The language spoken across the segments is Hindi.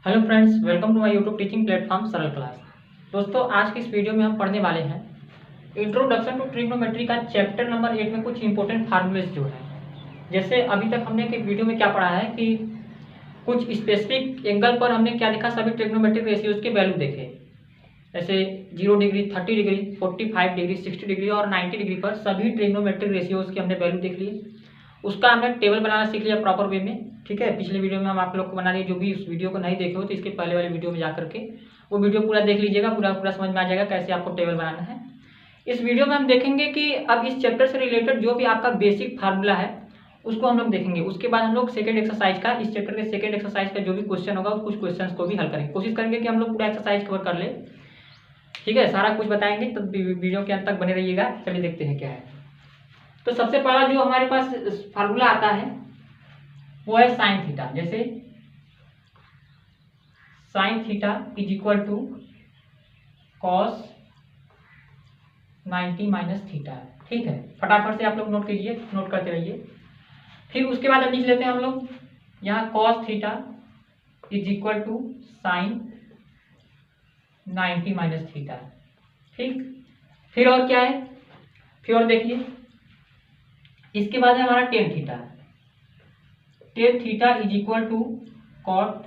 Hello friends, welcome to my YouTube teaching platform Saral class. दोस्तों, आज की इस वीडियो में हम पढ़ने वाले हैं इंट्रोडक्शन टू ट्रिग्नोमेट्री का चैप्टर नंबर 8 में कुछ इंपॉर्टेंट फार्मूलेस जो है। जैसे अभी तक हमने एक वीडियो में क्या पढ़ा है कि कुछ स्पेसिफिक एंगल पर हमने क्या देखा, सभी ट्रिग्नोमेट्रिक रेशियोज के वैल्यू देखे। जैसे 0 डिग्री, 30 डिग्री, 45 डिग्री, 60 डिग्री और 90 डिग्री पर सभी ट्रिग्नोमेट्रिक रेशियोज के हमने वैल्यू देख लिए। उसका हमने टेबल बनाना सीख लिया प्रॉपर वे में। ठीक है, पिछले वीडियो में हम आप लोग को बना दिए। जो भी उस वीडियो को नहीं देखे हो तो इसके पहले वाले वीडियो में जाकर के वो वीडियो पूरा देख लीजिएगा, पूरा समझ में आ जाएगा कैसे आपको टेबल बनाना है। इस वीडियो में हम देखेंगे कि अब इस चैप्टर से रिलेटेड जो भी आपका बेसिक फार्मूला है उसको हम लोग देखेंगे। उसके बाद हम लोग सेकंड एक्सरसाइज का, इस चैप्टर के सेकंड एक्सरसाइज का जो भी क्वेश्चन होगा कुछ क्वेश्चन को भी हल करेंगे। कोशिश करेंगे कि हम लोग पूरा एक्सरसाइज कवर कर ले। ठीक है, सारा कुछ बताएंगे तो वीडियो के अंत तक बने रहिएगा। चलिए देखते हैं क्या है। तो सबसे पहला जो हमारे पास फार्मूला आता है वो है साइन थीटा। जैसे sine theta is equal to cos 90 minus theta. ठीक है, फटाफट से आप लोग नोट कीजिए, नोट करते रहिए। फिर उसके बाद अब लिख लेते हैं हम लोग यहाँ cos theta is equal to sine 90 minus theta. ठीक, फिर और क्या है, फिर और देखिए, इसके बाद है हमारा tan theta. Tan theta is equal to cot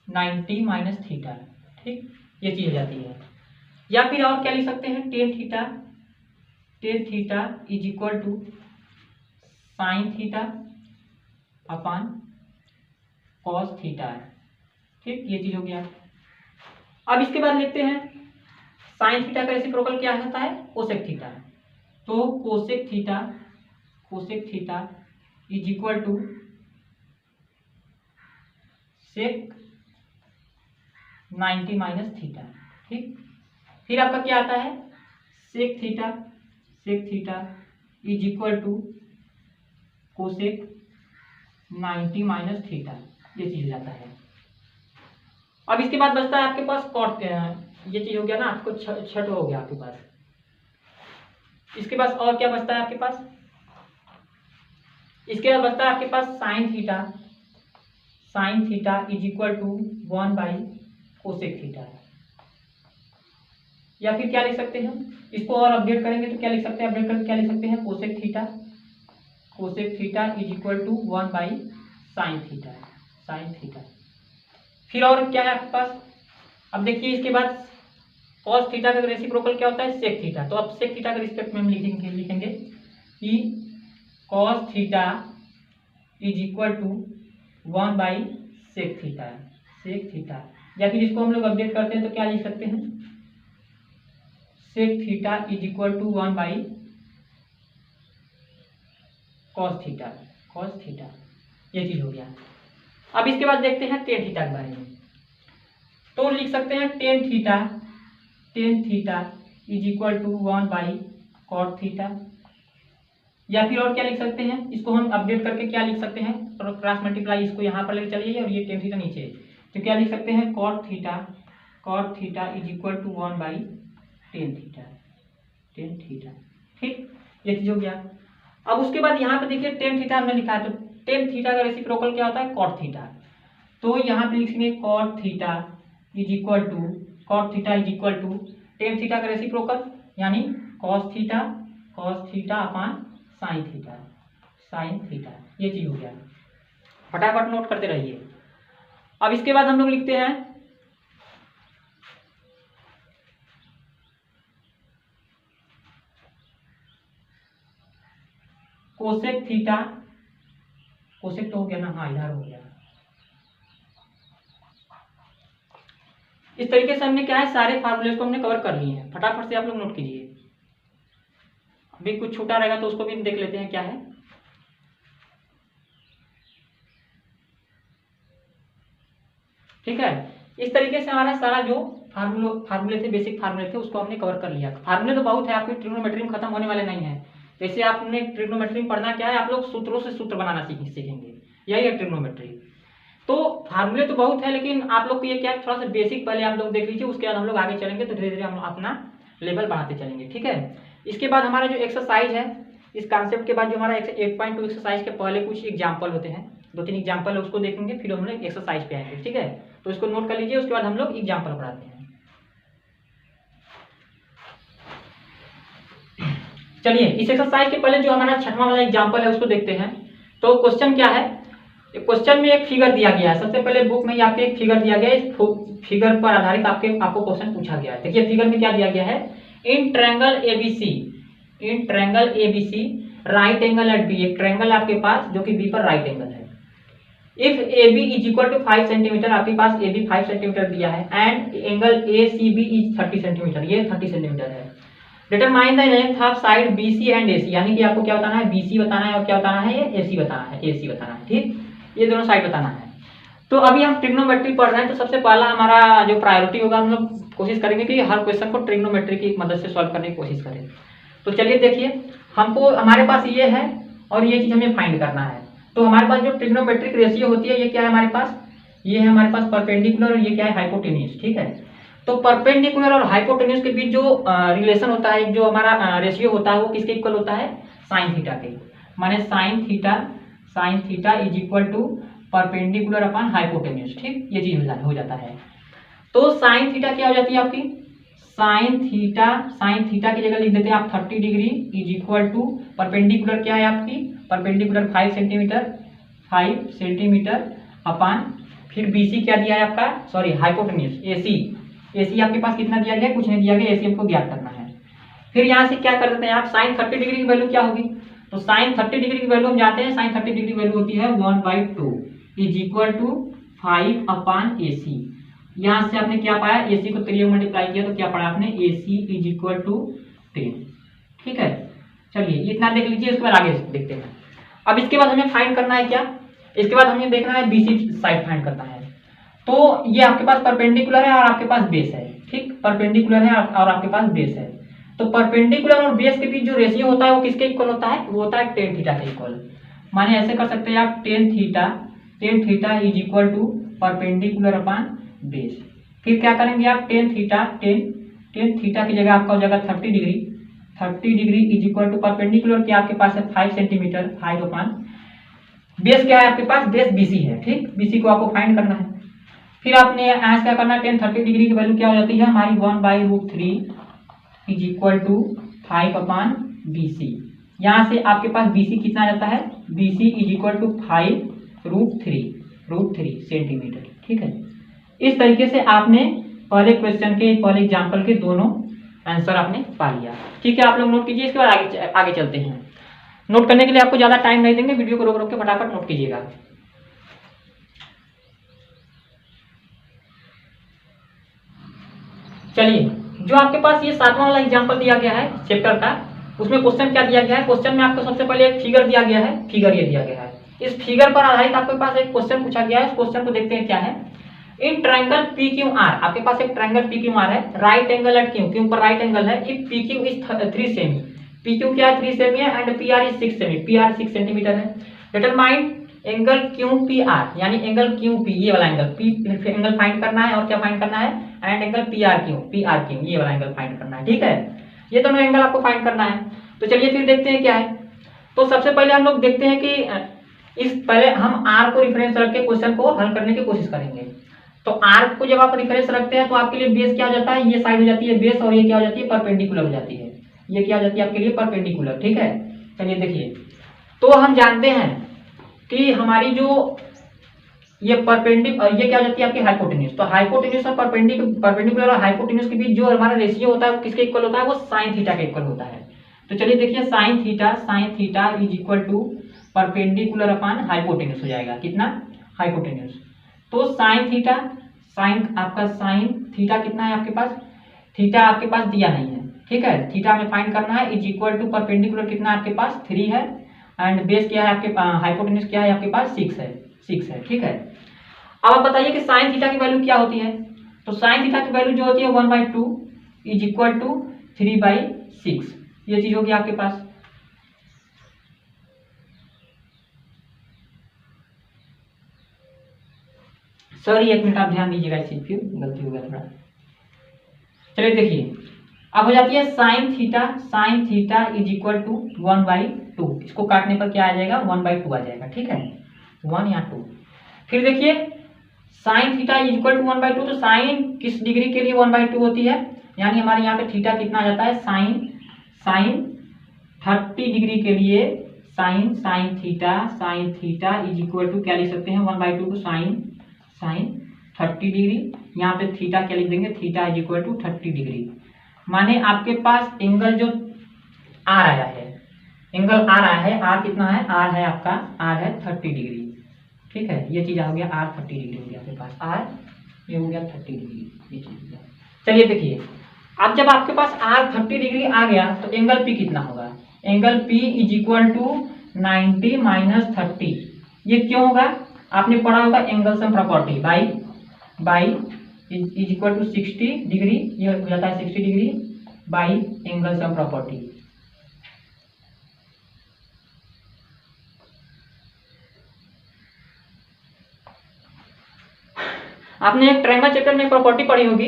90 minus theta. ठीक, ये चीज हो जाती है। या फिर और क्या लिख सकते हैं, tan theta is equal to sine theta upon cos theta. ठीक, ये चीज हो गया। अब इसके बाद लिखते हैं साइन थीटा का रेसिप्रोकल क्या होता है, कोसेक थीटा। तो cosec theta is equal to sec 90 minus theta. ठीक, फिर आपका क्या आता है, sec theta is equal to cosec 90 minus theta. ये चीज जाता है। अब इसके बाद बचता है आपके पास कॉट। ये चीज हो गया ना, आपको छठ हो गया आपके पास। इसके पास और क्या बचता है आपके पास, इसके बाद बचता है आपके पास sin theta is equal to 1 by cosec theta. या फिर क्या लिख सकते हैं, इसको और अपडेट करेंगे तो क्या लिख सकते हैं, अपडेट करके क्या लिख सकते हैं, cosec theta is equal to 1 by sine theta. फिर और क्या है आपके पास, अब देखिए इसके बाद कॉस थीटा का रेसिप्रोकल क्या होता है, सेक थीटा। तो अब सेक थीटा के रिस्पेक्ट में हम लिखेंगे कि cos theta is equal to 1 by sec theta. या फिर इसको हम लोग अपडेट करते हैं तो क्या लिख सकते हैं, sec theta is equal to 1 by cos theta. ये चीज हो गया। अब इसके बाद देखते हैं टेन थीटा के बारे में। तो लिख सकते हैं tan theta is equal to 1 by cot theta. या फिर और क्या लिख सकते हैं, इसको हम अपडेट करके क्या लिख सकते हैं, क्रॉस मल्टीप्लाई इसको यहाँ पर लेकर चलिए और ये टेन थीटा नीचे है तो क्या लिख सकते हैं, cot theta is equal to 1 by tan theta. ठीक, ये चीज हो गया। अब उसके बाद यहाँ पे देखिए टेन थीटा हमने लिखा है, तो टेन थीटा का रेसिप्रोकल क्या होता है, कॉट थीटा। तो यहाँ पे लिखेंगे cot theta is equal to tan theta का रेसिप्रोकल यानी cos theta upon sine theta. ये चीज हो गया, फटाफट नोट करते रहिए। अब इसके बाद हम लोग लिखते हैं कोसेक थीटा। कोसेक तो हो गया ना, हाँ इधर हो गया। इस तरीके से हमने क्या है, सारे फार्मूले को हमने कवर कर लिए हैं। फटाफट से आप लोग नोट कीजिए। अभी कुछ छूटा रहेगा तो उसको भी देख लेते हैं क्या है। ठीक है, इस तरीके से हमारा सारा जो फार्मूले थे, बेसिक फार्मूले थे, उसको हमने कवर कर लिया। फार्मूले तो बहुत है, आपकी ट्रिग्नोमेट्री में खत्म होने वाले नहीं है। जैसे आपने ट्रिग्नोमेट्री में पढ़ना क्या है, आप लोग सूत्रों से सूत्र बनाना सीखेंगे, यही है ट्रिग्नोमेट्री। तो फार्मूले तो बहुत है, लेकिन आप लोग को ये क्या है, थोड़ा सा बेसिक पहले आप लोग देख लीजिए। उसके बाद हम लोग आगे चलेंगे तो धीरे धीरे हम अपना लेवल बढ़ाते चलेंगे। ठीक है, इसके बाद हमारा जो एक्सरसाइज है, इस कॉन्सेप्ट के बाद जो हमारा 8.2 एक्सरसाइज के पहले कुछ एग्जाम्पल होते हैं। दो तीन एग्जाम्पल है उसको देखेंगे, फिर हम लोग एक्सरसाइज पे आएंगे, ठीक है। तो इसको नोट कर लीजिए, उसके बाद हम लोग एग्जाम्पल पढ़ाते हैं। चलिए इस एक्सरसाइज के पहले जो हमारा छठवां वाला एग्जाम्पल है उसको देखते हैं। तो क्वेश्चन क्या है, क्वेश्चन में एक फिगर दिया गया है। सबसे पहले बुक में आपके एक फिगर दिया गया है, इस फिगर पर आधारित आपको क्वेश्चन पूछा गया है। देखिए फिगर में क्या दिया गया है, in triangle ABC right angle at B, एक ट्रायंगल आपके पास जो कि बी पर राइट एंगल है। If A B is equal to 5 centimetre, आपके पास ए बी 5 सेंटीमीटर दिया है, and angle A C B is 30 centimetre, ये 30 सेंटीमीटर है। Determine the length of side BC and AC, यानी कि आपको क्या बताना है, बीसी बताना है और क्या बताना है, ये एसी बताना है, ठीक, ये दोनों साइड बताना है। तो अभी हम ट्रिग्नोमेट्री पढ़ रहे हैं, तो सबसे पहला हमारा जो प्रायोरिटी होगा, हम लोग कोशिश करेंगे कि हर क्वेश्चन को ट्रिग्नोमेट्री की मदद से सॉल्व करने की कोशिश करें। तो चलिए देखिए, हमको हमारे पास ये है और ये चीज हमें फाइंड करना है। तो हमारे पास जो ट्रिग्नोमेट्रिक रेशियो होती है, ये क्या है हमारे पास, ये है हमारे पास परपेंडिकुलर और ये क्या है हाइपोटेन्यूज, ठीक है। तो परपेंडिकुलर और हाइपोटेन्यूज के बीच जो रिलेशन होता है, जो हमारा रेशियो होता है, वो किसके इक्वल होता है, साइन थीटा के, माने sine theta is equal to perpendicular upon hypotenuse, ठीक, ये चीज हो जाता है। तो साइन थीटा क्या हो जाती है आपकी, साइन थीटा की जगह लिख देते हैं आप 30 degree is equal to perpendicular क्या है आपकी, परपेंडिकुलर 5 सेंटीमीटर अपॉन, फिर बीसी क्या दिया है आपका, सॉरी हाइपोटेन्यूज एसी आपके पास कितना दिया गया, कुछ नहीं दिया गया, एसी हमको ज्ञात करना है। फिर यहाँ से क्या कर देते हैं आप, साइन 30 डिग्री की वैल्यू क्या होगी, तो साइन 30 डिग्री की वैल्यू हम जानते हैं, साइन 30 डिग्री वैल्यू होती है 1/2 is equal to 5 upon AC. यहाँ से आपने क्या पाया, एसी को 3 मल्टीप्लाई किया तो क्या पढ़ा आपने, एसी इज इक्वल टू 10, ठीक है। चलिए इतना देख लीजिए, इसके बाद आगे देखते हैं। अब इसके बाद हमें फाइंड करना है क्या, इसके बाद हमें देखना है बीसी साइड फाइंड करना है। तो ये आपके पास परपेंडिकुलर है और आपके पास बेस है, ठीक, परपेंडिकुलर है और आपके पास बेस है। तो परपेंडिकुलर और बेस के बीच जो रेशियो होता है वो किसके इक्वल होता है, वो होता है टेन थीटा के इक्वल। माने ऐसे कर सकते हैं आप, tan theta is equal to perpendicular upon base. फिर क्या करेंगे आप, टेन थीटा की जगह आपका हो जाएगा 30 degree is equal to perpendicular क्या आपके पास है 5 सेंटीमीटर, 5 अपॉन बेस क्या है आपके पास, बेस बीसी है, ठीक, बीसी को आपको फाइंड करना है। फिर आपने यहाँ क्या करना है, टेन 30 डिग्री की वैल्यू क्या हो जाती है हमारी 1/√3 is equal to 5 upon BC. यहाँ से आपके पास बीसी कितना आ जाता है, BC is equal to 5√3 centimetre, ठीक है। इस तरीके से आपने पहले क्वेश्चन के, पहले एग्जाम्पल के दोनों आंसर आपने पा लिया, ठीक है। आप लोग नोट कीजिए, इसके बाद आगे चलते हैं। नोट करने के लिए आपको ज्यादा टाइम नहीं देंगे, वीडियो को रोक रोक के फटाफट नोट कीजिएगा। चलिए जो आपके पास ये 7वां वाला एग्जांपल दिया गया है चैप्टर का, उसमें क्वेश्चन क्या दिया गया है, क्वेश्चन में आपको सबसे पहले एक फिगर दिया गया है, फिगर ये दिया गया है। इस फिगर पर आधारित आपके पास एक क्वेश्चन पूछा गया है। उस क्वेश्चन को देखते हैं क्या है। In triangle P Q R, आपके पास एक ट्रायंगल पी क्यू आर है, right angle at Q, Q पर राइट एंगल है। If P Q is 3 cm, P Q क्या है 3 सेमी है, and P R is 6 cm, P R 6 centimetre है। Determine angle Q P R, यानी एंगल क्यू पी, ये वाला एंगल पी एंगल फाइंड करना है, और क्या फाइंड करना है, and angle P R Q, ये वाला एंगल फाइंड करना है, ठीक है। ये दोनों एंगल आपको फाइंड करना है। तो चलिए फिर देखते हैं क्या है। तो सबसे पहले हम लोग देखते हैं कि इस पहले हम आर को रिफरेंस रख के क्वेश्चन को हल करने की कोशिश करेंगे। तो आर को जब आप रिफरेंस रखते हैं तो आपके लिए बेस क्या हो जाता है, ये साइड हो जाती है बेस, और ये क्या हो जाती है परपेंडिकुलर हो जाती है, ये क्या हो जाती है आपके लिए परपेंडिकुलर, ठीक है। चलिए देखिए, तो हम जानते हैं कि हमारी जो ये परपेंडिकुलर, ये क्या हो जाती है आपकी हाइपोटेन्यूज। तो हाइपोटेन्यूज और परपेंडिकुलर और हाइपोटेन्यूज के बीच जो हमारा रेशियो होता है वो किसके इक्वल होता है, वो साइन थीटा के इक्वल होता है। तो चलिए देखिए, sine theta is equal to perpendicular upon hypotenuse हो जाएगा, कितना, हाइपोटेन्यूज। तो साइन थीटा कितना है आपके पास, थीटा आपके पास दिया नहीं है, ठीक है। थीटा हमें फाइंड करना है, इज इक्वल टू परपेंडिकुलर कितना आपके पास 3 है, एंड बेस क्या है आपके हाइपोटेन्यूज क्या है आपके पास 6 है, ठीक है। अब आप बताइए कि साइन थीटा की वैल्यू क्या होती है। तो साइन थीटा की वैल्यू जो होती है 1/2 इज इक्वल टू 3/6, ये चीज होगी आपके पास। सॉरी एक मिनट आप ध्यान दीजिएगा, इस चीज की गलती हो गया थोड़ा। चलिए देखिए, अब हो जाती है sine theta is equal to 1/2, इसको काटने पर क्या आ जाएगा 1/2 आ जाएगा, ठीक है। 1 या 2। फिर देखिए sine theta is equal to 1/2, तो साइन किस डिग्री के लिए 1/2 होती है, यानी हमारे यहाँ पे थीटा कितना आ जाता है, साइन 30 डिग्री के लिए sine theta is equal to क्या लिख सकते हैं 1/2 को साइन 30 डिग्री। यहाँ पे थीटा क्या लिख देंगे, theta is equal to 30 degree. माने आपके पास एंगल जो आर आया है, एंगल आर आया है, आर कितना है, आर है आपका, आर है 30 डिग्री। ठीक है, ये चीज हो गया आर 30 डिग्री हो गया आपके पास, आर ये हो गया 30 डिग्री, ये चीज। चलिए देखिए अब जब आपके पास आर 30 डिग्री आ गया तो एंगल पी कितना होगा, angle P is equal to 90 minus 30। ये क्यों होगा, आपने पढ़ा होगा angle sum property, by is equal to 60 degree, ये हो जाता है 60 degree by angle sum property. आपने एक ट्रायंगल चैप्टर में प्रॉपर्टी पढ़ी होगी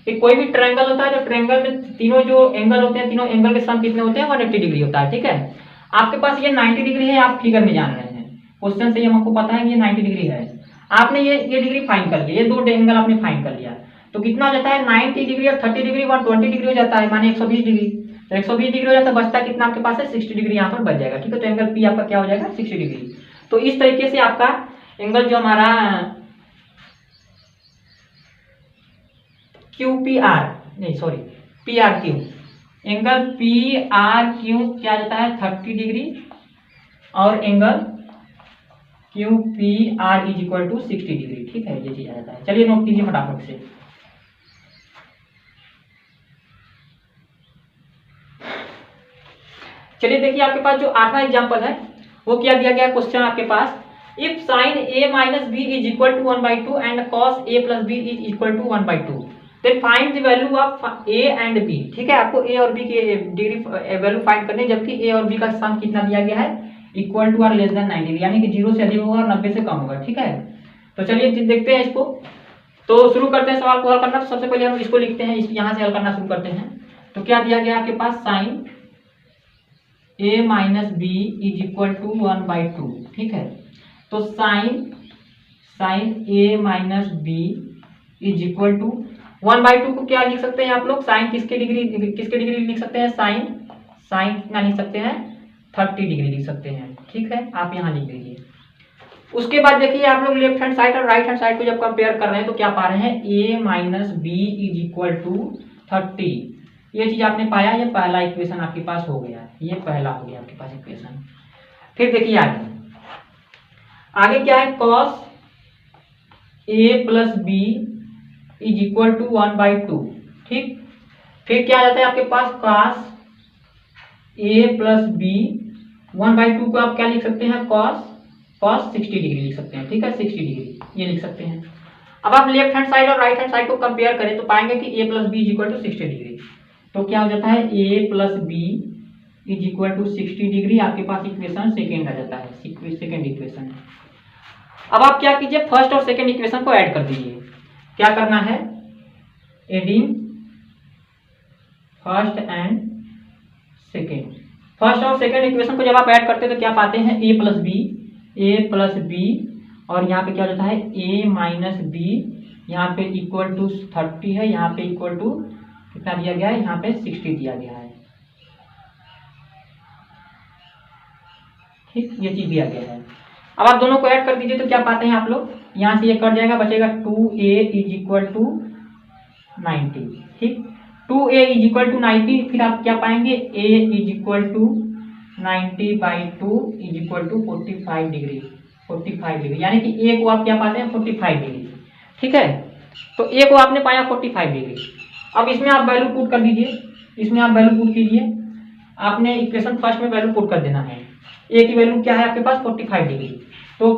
कि कोई भी ट्रायंगल होता है, जो ट्रायंगल में तीनों जो एंगल होते हैं, तीनों एंगल के सम कितने होते हैं, 180 डिग्री होता है। ठीक है, आपके पास ये 90 डिग्री है, आप फिगर में जान रहे हैं, क्वेश्चन से हमको पता है कि ये 90 डिग्री है। आपने ये डिग्री फाइंड कर लिया, ये दो एंगल आपने फाइंड कर लिया, तो कितना हो जाता है 90 डिग्री और 30 डिग्री 120 डिग्री हो जाता है, माने 120 डिग्री। तो 120 डिग्री हो जाता है, बचता कितना आपके पास है 60 डिग्री यहाँ पर बच जाएगा। ठीक है, तो एंगल पी आपका क्या हो जाएगा 60 डिग्री। तो इस तरीके से आपका एंगल जो हमारा P R Q, angle P R Q क्या जाता है 30 डिग्री, और angle Q P R is equal to 60 degree. ठीक है, ये चीज आ जाता है। चलिए नोट कीजिए फटाफट से। चलिए देखिए आपके पास जो 8वां एग्जांपल है वो क्या दिया गया क्वेश्चन आपके पास, if sin a minus B is equal to 1/2 and cos a plus B is equal to 1/2, then find the value of a and b। ठीक है, आपको a और b की डिग्री वैल्यू फाइंड करनी है, जबकि a और b का सम कितना दिया गया है, इक्वल टू और लेस देन 90, यानी कि 0 से अधिक होगा और 90 से कम होगा। ठीक है, तो चलिए देखते हैं इसको। तो शुरू करते हैं सवाल को हल करना। तो सबसे पहले हम इसको लिखते हैं, यहाँ से हल करना शुरू करते हैं। तो क्या दिया गया आपके पास, sin a minus B is equal to 1/2। ठीक है, तो sin a minus B is equal to 1/2 को क्या लिख सकते हैं आप लोग, साइन किसके डिग्री लिख सकते हैं, साइन कितना लिख सकते हैं 30 डिग्री लिख सकते हैं। ठीक है, आप यहाँ लिख लीजिए। उसके बाद देखिए आप लोग लेफ्ट हैंड साइड और राइट हैंड साइड को जब कंपेयर कर रहे हैं तो क्या पा रहे हैं, a minus B is equal to 30। ये चीज आपने पाया, ये पहला इक्वेशन आपके पास हो गया, ये पहला हो गया आपके पास इक्वेशन। फिर देखिए आगे क्या है, cos a plus B is equal to 1/2। ठीक, फिर क्या आ जाता है आपके पास, cos a प्लस बी 1/2 को आप क्या लिख सकते हैं, cos 60 डिग्री लिख सकते हैं। ठीक है, 60 डिग्री ये लिख सकते हैं। अब आप लेफ्ट हैंड साइड और राइट हैंड साइड को कंपेयर करें तो पाएंगे कि a plus B is equal to 60 degree. तो क्या हो जाता है, a plus B is equal to 60 degree, आपके पास इक्वेशन सेकेंड आ जाता है, सेकेंड इक्वेशन। अब आप क्या कीजिए, फर्स्ट और सेकेंड इक्वेशन को ऐड कर दीजिए। क्या करना है, adding first and second. First और सेकेंड इक्वेशन को जब आप ऐड करते हैं तो क्या पाते हैं, a प्लस बी और यहाँ पे क्या हो जाता है a माइनस बी, यहाँ पे इक्वल टू 30 है, यहाँ पे इक्वल टू कितना दिया गया है, यहाँ पे 60 दिया गया है। ठीक, ये चीज दिया गया है। अब आप दोनों को ऐड कर दीजिए तो क्या पाते हैं आप लोग, यहाँ से ये कट जाएगा, बचेगा 2a इज इक्वल टू 90। ठीक, 2a इज इक्वल टू 90, फिर आप क्या पाएंगे, a is equal to 90/2 is equal to 45 degree, यानी कि a को आप क्या पाते हैं 45 डिग्री। ठीक है, तो a को आपने पाया 45 डिग्री। अब इसमें आप वैल्यू पुट कर दीजिए, इसमें आप वैल्यू पुट कीजिए, आपने इक्वेशन फर्स्ट में वैल्यू पुट कर देना है। a की वैल्यू क्या है आपके पास 45 डिग्री, तो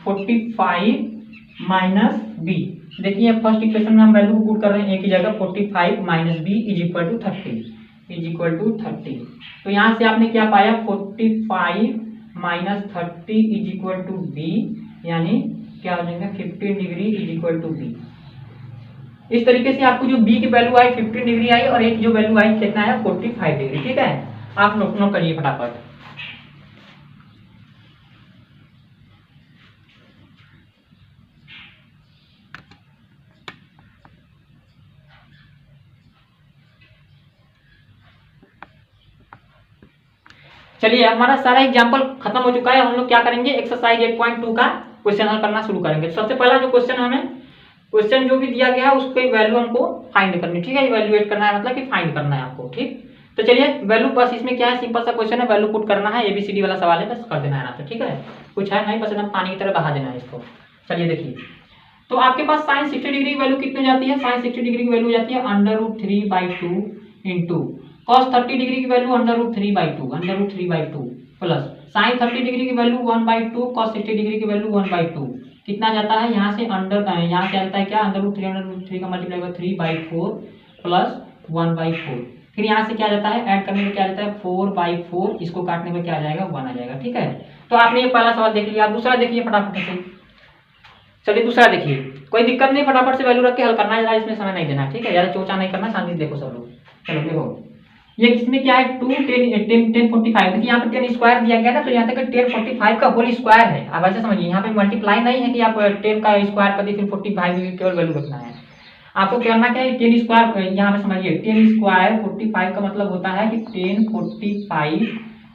45 माइनस बी, देखिए फर्स्ट इक्वेशन में हम वैल्यू को पुट कर रहे हैं, a की जगह 45 minus B is equal to 30। तो यहाँ से आपने क्या पाया, 45 minus 30 is equal to B, यानी क्या हो जाएगा 15 degree is equal to B. इस तरीके से आपको जो b की वैल्यू आई 15 डिग्री आई और a की जो वैल्यू आई कितना है 45 डिग्री। ठीक है, आप नोट करिए फटाफट। चलिए हमारा सारा एग्जाम्पल खत्म हो चुका है। हम लोग क्या करेंगे, एक्सरसाइज 8.2 का क्वेश्चन हल करना शुरू करेंगे। सबसे पहला जो क्वेश्चन हमें क्वेश्चन जो भी दिया गया है उसकी वैल्यू हमको फाइंड करनी, ठीक है, इवैल्यूएट करना है, मतलब कि फाइंड करना है आपको, ठीक। तो चलिए वैल्यू, बस इसमें क्या है, सिंपल सा क्वेश्चन है, वैल्यू पुट करना है, एबीसीडी वाला सवाल है, बस कर देना है ना, तो ठीक है, कुछ है नहीं, बस एकदम पानी की तरह बहा देना है इसको। चलिए देखिए, तो आपके पास साइन 60 डिग्री की वैल्यू कितनी जाती है, साइन 60 डिग्री की वैल्यू जाती है √3/2 इंटू कॉस 30 डिग्री की वैल्यू √3/2 प्लस साइन 30 डिग्री की वैल्यू 1/2 कॉस 60 डिग्री की वैल्यू 1/2 कितना जाता है, यहाँ से यहाँ से आता है क्या, √3 का मल्टीप्लाई 3/4 प्लस 1/4, फिर यहाँ से क्या जाता है, ऐड करने में क्या जाता है 4/4, इसको काटने में क्या आ जाएगा 1 आ जाएगा, ठीक है। तो आपने ये पहला सवाल देख लिया। दूसरा देखिए फटाफट से, चलिए दूसरा देखिए, कोई दिक्कत नहीं, फटाफट से वैल्यू रख के हल करना है, इसमें समय नहीं देना, ठीक है, ज्यादा चोचा नहीं करना, शांति से देखो सब लोग। चलो देखो, ये किसमें क्या है 1045, देखिए यहाँ पे 10 स्क्वायर दिया गया ना, तो यहाँ तक 1045 का होल स्क्वायर है। अब ऐसे समझिए, यहाँ पे मल्टीप्लाई नहीं है कि आप 10 का स्क्वायर कर दी फिर 45 की केवल वैल्यू रखना है, आपको करना क्या है 10 स्क्वायर, यहाँ पे समझिए 10 स्क्वायर 45 का मतलब होता है कि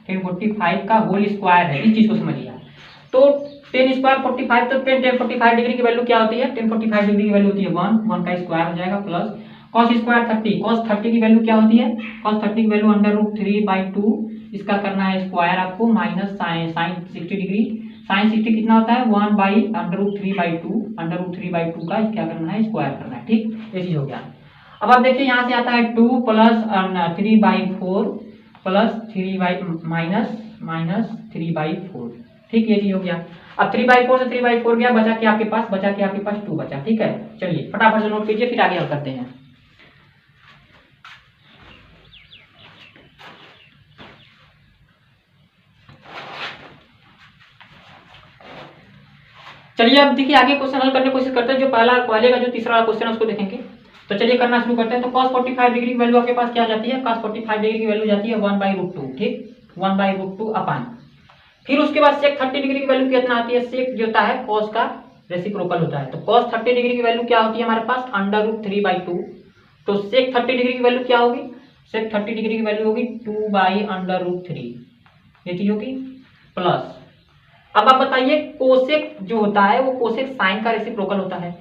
1045 का होल स्क्वायर है, इस चीज को समझिए। तो 10 स्क्वायर 45, तो 1045 डिग्री की वैल्यू क्या होती है, 1045 डिग्री की वैल्यू होती है 1 का स्क्वायर हो जाएगा, प्लस cos स्क्वायर 30, cos 30 की वैल्यू क्या होती है, cos 30 की वैल्यू √3/2, इसका करना है स्क्वायर आपको, माइनस साइन 60 डिग्री, साइन 60 कितना होता है 1/√3/2 का क्या करना है, स्क्वायर करना है, ठीक, ये चीज हो गया। अब आप देखिए यहाँ से आता है 2 प्लस 3/4 प्लस 3/4, ठीक, ये चीज हो गया। अब 3/4 से 3/4 गया, बचा के आपके पास 2 बचा, ठीक है। चलिए फटाफट से नोट कीजिए, फिर आगे हल करते हैं। चलिए अब देखिए आगे क्वेश्चन हल करने की कोशिश करते हैं। जो पहले का जो तीसरा वाला क्वेश्चन है उसको देखेंगे। तो चलिए करना शुरू करते हैं। तो cos 45 डिग्री की वैल्यू आपके पास क्या जाती है, cos 45 डिग्री की वैल्यू जाती है 1/√2, ठीक, 1/√2 अपान, फिर उसके बाद sec 30 डिग्री की वैल्यू कितना आती है, sec जो होता है cos का रेसिप्रोकल होता है, तो cos 30 डिग्री की वैल्यू क्या होती है हमारे पास √3/2, तो sec 30 डिग्री की वैल्यू क्या होगी, sec 30 डिग्री की वैल्यू होगी 2/√3, ये चीज होगी, प्लस अब आप बताइए कोसेक जो होता है वो कोसेक साइन का रेसिप्रोकल होता है,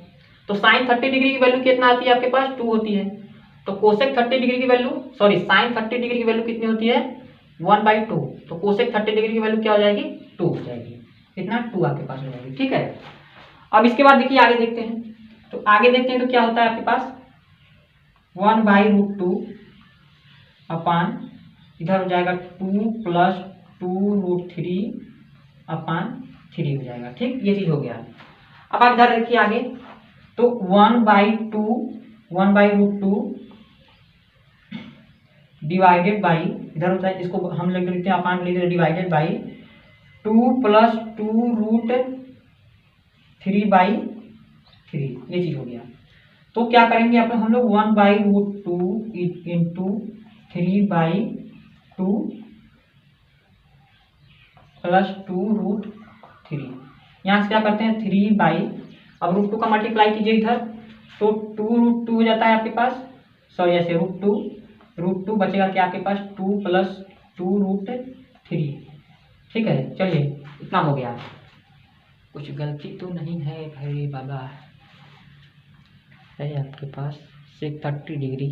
तो साइन 30 डिग्री की वैल्यू कितना आती है आपके पास 2 होती है, तो कोसेक 30 डिग्री की वैल्यू साइन 30 डिग्री की वैल्यू कितनी होती है 1/2, तो कोसेक 30 डिग्री की वैल्यू क्या हो जाएगी 2 हो जाएगी, इतना 2 आपके पास हो जाएगी, ठीक है। अब इसके बाद देखिए आगे देखते हैं, तो आगे देखते हैं तो क्या होता है आपके पास 1/√2 अपान इधर हो जाएगा 2 प्लस 2√3 अपान 3 हो जाएगा, ठीक, ये चीज हो गया। अब आप इधर देखिए आगे, तो 1/√2 डिवाइडेड बाई, इधर होता है इसको हम लिख लेते हैं अपान लिख डिवाइडेड बाई 2 प्लस 2√3/3, ये चीज हो गया। तो क्या करेंगे आप हम लोग 1/√2 इंटू 3/2 प्लस 2√3, यहाँ से क्या करते हैं 3 अब √2 का मल्टीप्लाई कीजिए इधर, तो 2√2 हो जाता है आपके पास, ऐसे √2 बचेगा क्या आपके पास 2 प्लस 2√3, ठीक है। चलिए इतना हो गया, कुछ गलती तो नहीं है भाई बाबा, है आपके पास sec 30 डिग्री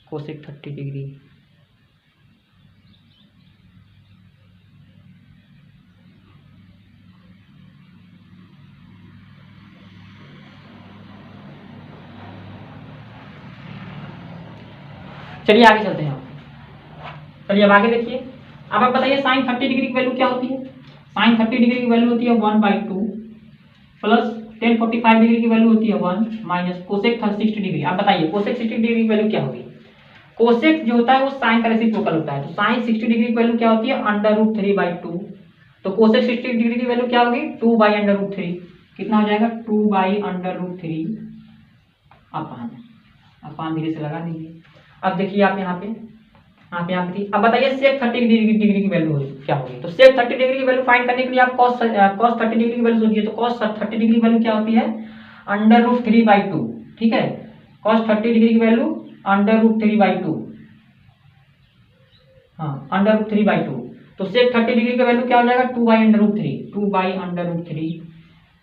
कोसेक 30 डिग्री, चलिए आगे चलते हैं। चलिए अब आगे देखिए, अब आप बताइए साइन 30 डिग्री की वैल्यू क्या होती है, साइन 30 डिग्री की वैल्यू होती है 1/2 प्लस 1045 डिग्री की वैल्यू होती है 1 माइनस कोसेक 60 डिग्री। आप बताइए कोसेक 60 डिग्री की वैल्यू क्या होगी, कोसेक जो होता है वो साइन का रेसिप्रोकल होता है, तो साइन 60 डिग्री की वैल्यू क्या होती है √3/2, तो कोसेक 60 डिग्री की वैल्यू क्या होगी 2/√3, कितना हो जाएगा 2/√3 अपान धीरे से लगा दीजिए। अब देखिए आप यहाँ पे देखिए, अब बताइए सेक 30 डिग्री की वैल्यू क्या होगी, तो सेक 30 डिग्री की वैल्यू फाइंड करने के लिए आप cos 30 डिग्री की वैल्यू सोचिए, तो cos 30 डिग्री की वैल्यू क्या होती है √3/2, ठीक है, cos 30 डिग्री की वैल्यू √3/2, हाँ √3/2। तो सेक 30 डिग्री का वैल्यू क्या हो जाएगा 2/√3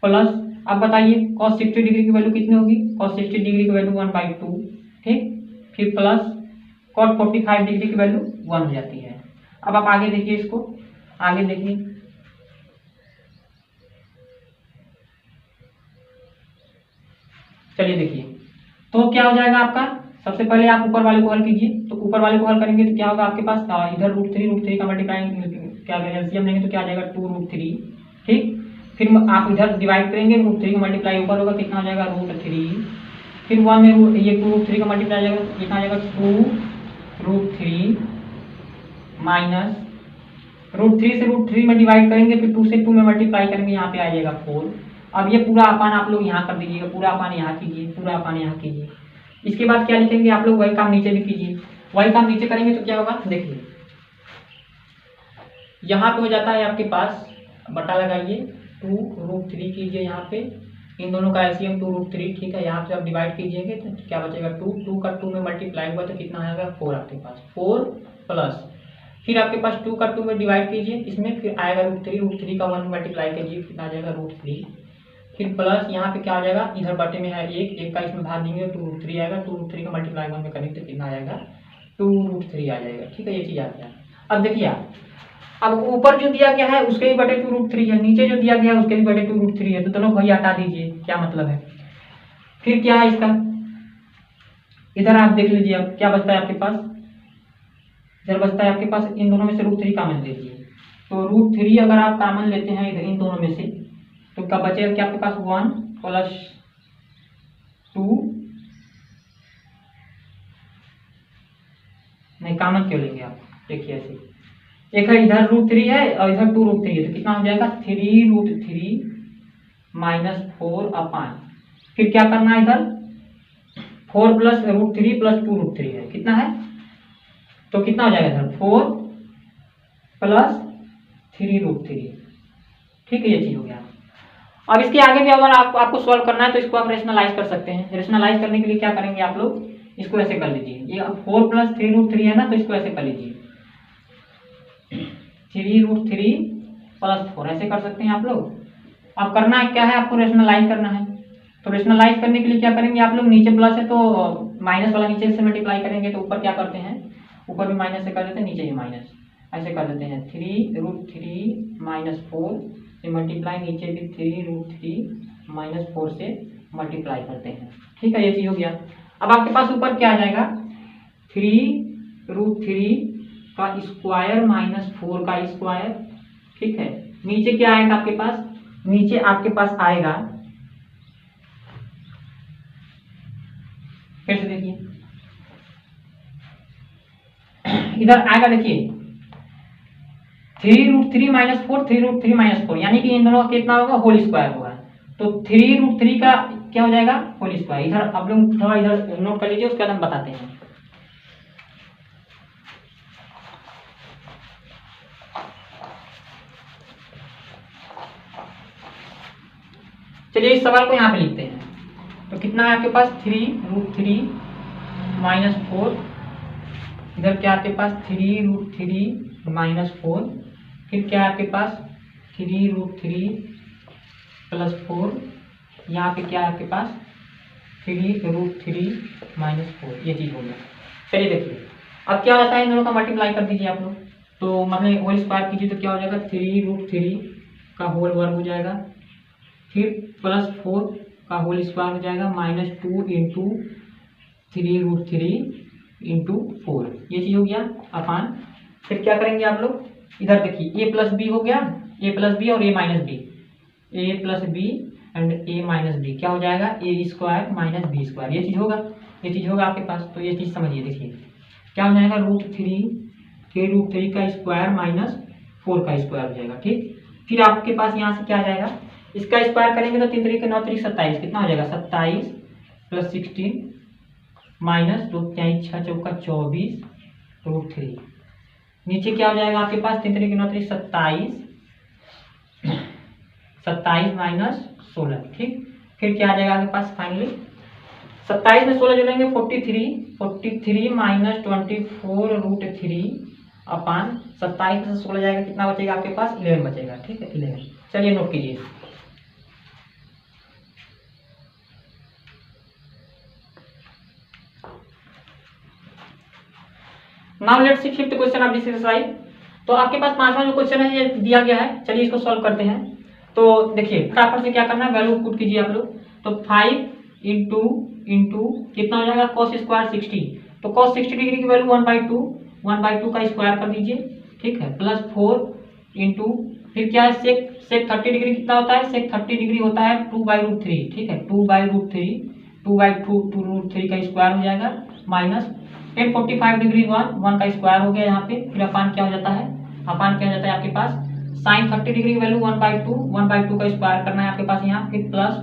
प्लस, अब बताइए cos 60 डिग्री की वैल्यू कितनी होगी, cos 60 डिग्री की वैल्यू 1/2, ठीक। फिर प्लस cot 45 डिग्री की वैल्यू 1 हो जाती है। अब आप आगे देखिए, इसको आगे देखिए, चलिए देखिए, तो क्या हो जाएगा आपका, सबसे पहले आप ऊपर वाले को हल कीजिए। तो ऊपर वाले को हल करेंगे तो क्या होगा आपके पास, इधर √3 का मल्टीप्लाई क्या एलसीएम लेंगे तो क्या आ जाएगा 2√3, ठीक। फिर आप इधर डिवाइड करेंगे, √3 का मल्टीप्लाई ऊपर होगा कितना हो जाएगा √3, फिर 1 में ये 2√3 का मल्टीप्लाई जाएगा कितना आ जाएगा 2√3 माइनस √3 से √3 में डिवाइड करेंगे, फिर 2 से 2 में मल्टीप्लाई करेंगे, यहाँ पे आ जाएगा 4। अब ये पूरा अपान आप लोग यहाँ कर दीजिएगा, पूरा अपान यहाँ कीजिए, पूरा अपान यहाँ कीजिए। इसके बाद क्या लिखेंगे आप लोग, वही काम नीचे भी कीजिए। वही काम नीचे करेंगे तो क्या होगा, देखिए यहाँ पे हो जाता है आपके पास, बटा लगाइए 2√3 कीजिए, यहाँ पे इन दोनों का एलसीएम 2√3, ठीक है। यहाँ से आप डिवाइड कीजिएंगे तो क्या बचेगा 2 का 2 में मल्टीप्लाई हुआ तो कितना आएगा 4 आपके पास, 4 प्लस फिर आपके पास 2 का 2 में डिवाइड कीजिए इसमें, फिर आएगा √3 का 1 में मल्टीप्लाई कीजिए कितना आ जाएगा √3, फिर प्लस यहाँ पे क्या आ जाएगा, इधर बटे में है 1 का इसमें भाग देंगे तो √3 आएगा, 2√3 का मल्टीप्लाई 1 में करेंगे तो कितना आ जाएगा 2√3 आ जाएगा, ठीक है। ये चीज़ आ गया। अब देखिए आप, अब ऊपर जो दिया गया है उसके भी बटे 2√3 है, नीचे जो दिया गया है उसके भी बटे 2√3 है, तो दोनों को हटा दीजिए, क्या मतलब है। फिर क्या है इसका, इधर आप देख लीजिए अब क्या बचता है आपके पास, इधर बचता है आपके पास इन दोनों में से √3 कॉमन लीजिए। तो √3 अगर आप कॉमन लेते हैं इधर इन दोनों में से तो क्या बचेगा, क्या आपके पास 1 प्लस 2, नहीं कॉमन क्यों लेंगे आप, देखिए ऐसे, एक है इधर √3 है और इधर 2√3 है, तो कितना हो जाएगा 3√3 माइनस 4 अपान, फिर क्या करना है इधर 4 प्लस √3 प्लस 2√3 है, कितना है, तो कितना हो जाएगा इधर 4 प्लस 3√3, ठीक है। ये चीज हो गया। अब इसके आगे भी अगर आपको सॉल्व करना है तो इसको आप रेशनलाइज कर सकते हैं। रेशनलाइज करने के लिए क्या करेंगे आप लोग, इसको ऐसे कर लीजिए, ये 4 प्लस 3√3 है ना, तो इसको ऐसे कर लीजिए 3√3 प्लस 4, ऐसे कर सकते हैं आप लोग। अब करना है क्या है, आपको रेशनलाइज करना है, तो रेशनलाइज करने के लिए क्या करेंगे आप लोग, नीचे प्लस है तो माइनस वाला नीचे से मल्टीप्लाई करेंगे, तो ऊपर क्या करते हैं, ऊपर भी माइनस से कर देते हैं, नीचे भी माइनस, ऐसे कर देते हैं 3√3 माइनस 4 से मल्टीप्लाई, नीचे भी 3√3 माइनस 4 से मल्टीप्लाई करते हैं, ठीक है। ये चीज हो गया। अब आपके पास ऊपर क्या आ जाएगा 3√3 का स्क्वायर माइनस 4 का स्क्वायर, ठीक है। नीचे क्या आएगा आपके पास, नीचे आपके पास आएगा, फिर से देखिए इधर आएगा, देखिए 3√3 माइनस 4, 3√3 माइनस 4, यानी कि इन दोनों का कितना होगा होल स्क्वायर होगा, तो 3√3 का क्या हो जाएगा होल स्क्वायर। इधर आप लोग थोड़ा इधर नोट कर लीजिए, उसके बाद हम बताते हैं। चलिए इस सवाल को यहाँ पे लिखते हैं, तो कितना है आपके पास 3√3 माइनस 4, इधर क्या आपके पास 3√3 माइनस 4, फिर क्या है आपके पास 3√3 प्लस 4, यहाँ पे क्या है आपके पास 3√3 माइनस 4, ये चीज हो गया। चलिए देखिए अब क्या होता है, इन दोनों का मल्टीप्लाई कर दीजिए आप लोग, तो मतलब होल स्क्वायर कीजिए तो क्या हो जाएगा 3√3 का होल वर्ग हो जाएगा, फिर प्लस 4 का होल स्क्वायर हो जाएगा माइनस 2 इंटू 3√3 इंटू 4, ये चीज हो गया अपान। फिर क्या करेंगे आप लोग, इधर देखिए a प्लस बी हो गया, a प्लस बी और a minus B, a plus B and a minus B, क्या हो जाएगा a square minus B square, ये चीज होगा, ये चीज होगा आपके पास। तो ये चीज समझिए, देखिए क्या हो जाएगा √3 का स्क्वायर माइनस 4 का स्क्वायर हो जाएगा, ठीक। फिर आपके पास यहाँ से क्या आ जाएगा, इसका स्क्वायर करेंगे तो 3 3 के 9 3 27, कितना हो जाएगा 27 प्लस 16 माइनस 2 3 6 चौका 24 √3, नीचे क्या हो जाएगा आपके पास 3 3 के 9 3 27 माइनस 16, ठीक। फिर क्या आ जाएगा आपके पास फाइनली 27 में 16 जोड़ेंगे 43 माइनस 24√3 अपान 27 में से 16 जाएगा, कितना बचेगा आपके पास 11 बचेगा। ठीक है 11। चलिए नोट कीजिए। Now let's C fifth question of this exercise. तो आपके पास पांचवा जो क्वेश्चन है ये दिया गया है, चलिए इसको सॉल्व करते हैं। तो देखिए फटाफट से क्या करना है, वैल्यू पुट कीजिए आप लोग। तो 5 इंटू कितना हो जाएगा cos स्क्वायर 60। तो cos 60 डिग्री की वैल्यू 1/2 का स्क्वायर कर दीजिए। ठीक है प्लस 4 इंटू फिर क्या है सेक 30 डिग्री कितना होता है, सेक 30 डिग्री होता है 2/√3। ठीक है 2/√3 का स्क्वायर हो जाएगा माइनस 1045 डिग्री 1 का स्क्वायर हो गया यहाँ पे। फिर अपान क्या हो जाता है, अपान क्या हो जाता है आपके पास साइन 30 डिग्री की वैल्यू 1/2 का स्क्वायर करना है आपके पास यहाँ। फिर प्लस